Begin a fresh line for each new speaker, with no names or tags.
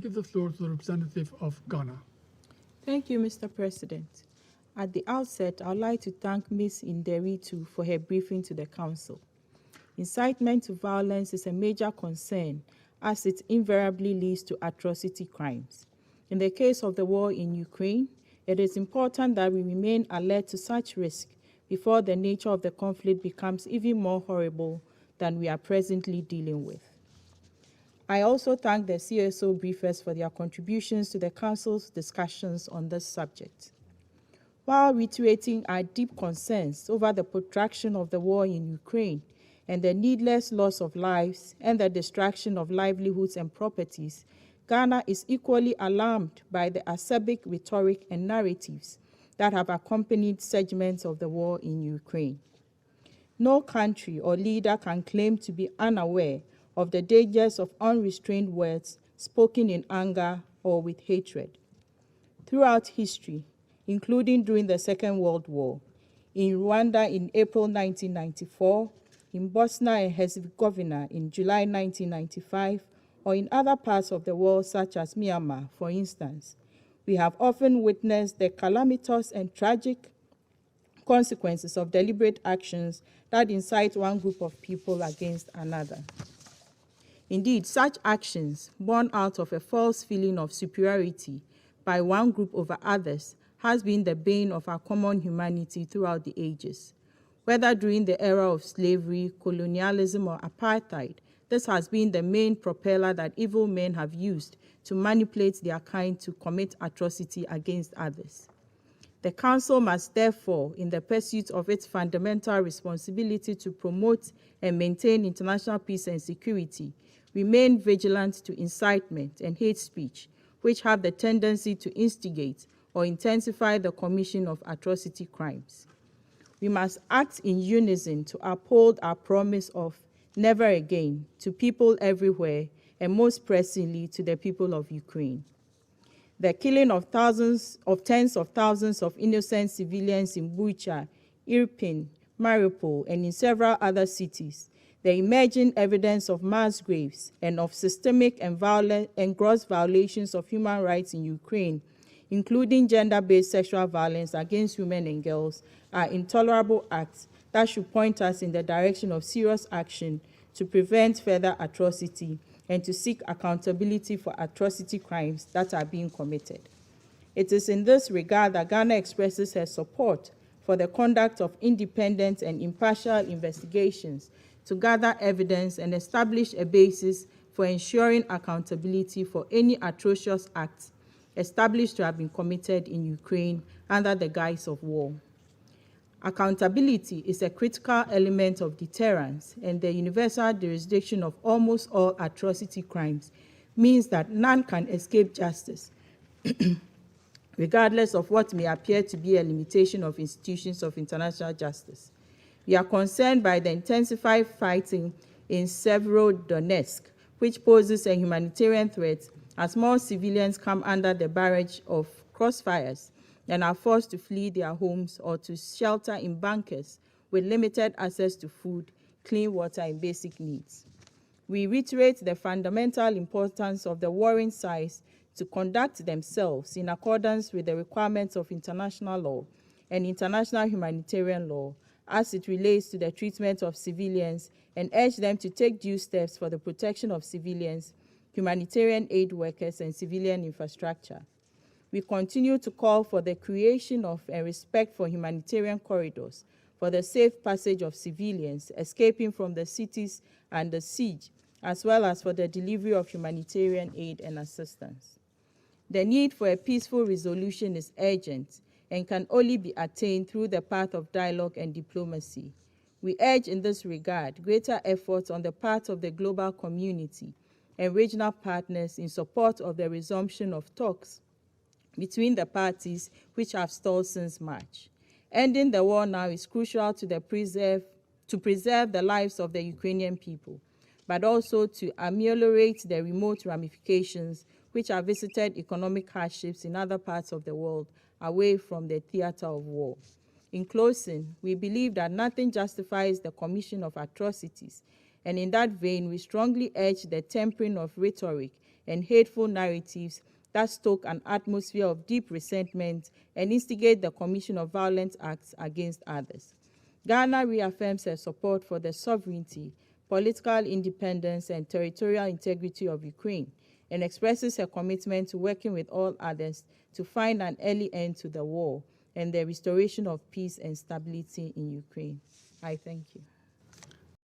give the floor to the representative of Ghana.
Thank you, Mr. President. At the outset, I would like to thank Ms. Nderitu for her briefing to the Council. Incitement to violence is a major concern as it invariably leads to atrocity crimes. In the case of the war in Ukraine, it is important that we remain alert to such risk before the nature of the conflict becomes even more horrible than we are presently dealing with. I also thank the CSO briefers for their contributions to the Council's discussions on this subject. While reiterating our deep concerns over the protraction of the war in Ukraine and the needless loss of lives and the destruction of livelihoods and properties, Ghana is equally alarmed by the acerbic rhetoric and narratives that have accompanied segments of the war in Ukraine. No country or leader can claim to be unaware of the dangers of unrestrained words spoken in anger or with hatred. Throughout history, including during the Second World War, in Rwanda in April 1994, in Bosnia and Herzegovina in July 1995, or in other parts of the world such as Myanmar, for instance, we have often witnessed the calamitous and tragic consequences of deliberate actions that incite one group of people against another. Indeed, such actions, born out of a false feeling of superiority by one group over others, has been the bane of our common humanity throughout the ages. Whether during the era of slavery, colonialism, or apartheid, this has been the main propeller that evil men have used to manipulate their kind to commit atrocity against others. The Council must therefore, in the pursuit of its fundamental responsibility to promote and maintain international peace and security, remain vigilant to incitement and hate speech, which have the tendency to instigate or intensify the commission of atrocity crimes. We must act in unison to uphold our promise of never again to people everywhere, and most pressingly to the people of Ukraine. The killing of tens of thousands of innocent civilians in Bucha, Irpin, Mariupol, and in several other cities, the emerging evidence of mass graves and of systemic and violent and gross violations of human rights in Ukraine, including gender-based sexual violence against women and girls, are intolerable acts that should point us in the direction of serious action to prevent further atrocity and to seek accountability for atrocity crimes that are being committed. It is in this regard that Ghana expresses her support for the conduct of independent and impartial investigations to gather evidence and establish a basis for ensuring accountability for any atrocious acts established to have been committed in Ukraine under the guise of war. Accountability is a critical element of deterrence, and the universal jurisdiction of almost all atrocity crimes means that none can escape justice, regardless of what may appear to be a limitation of institutions of international justice. We are concerned by the intensified fighting in Severodonetsk, which poses a humanitarian threat as more civilians come under the barrage of crossfires and are forced to flee their homes or to shelter in bunkers with limited access to food, clean water, and basic needs. We reiterate the fundamental importance of the warring sides to conduct themselves in accordance with the requirements of international law and international humanitarian law as it relates to the treatment of civilians, and urge them to take due steps for the protection of civilians, humanitarian aid workers, and civilian infrastructure. We continue to call for the creation of and respect for humanitarian corridors for the safe passage of civilians escaping from the cities and the siege, as well as for the delivery of humanitarian aid and assistance. The need for a peaceful resolution is urgent and can only be attained through the path of dialogue and diplomacy. We urge in this regard greater efforts on the part of the global community and regional partners in support of the resumption of talks between the parties which have stalled since March. Ending the war now is crucial to preserve the lives of the Ukrainian people, but also to ameliorate the remote ramifications which have visited economic hardships in other parts of the world away from the theater of war. In closing, we believe that nothing justifies the commission of atrocities, and in that vein, we strongly urge the tempering of rhetoric and hateful narratives that stoke an atmosphere of deep resentment and instigate the commission of violent acts against others. Ghana reaffirms her support for the sovereignty, political independence, and territorial integrity of Ukraine, and expresses her commitment to working with all others to find an early end to the war and the restoration of peace and stability in Ukraine. I thank you.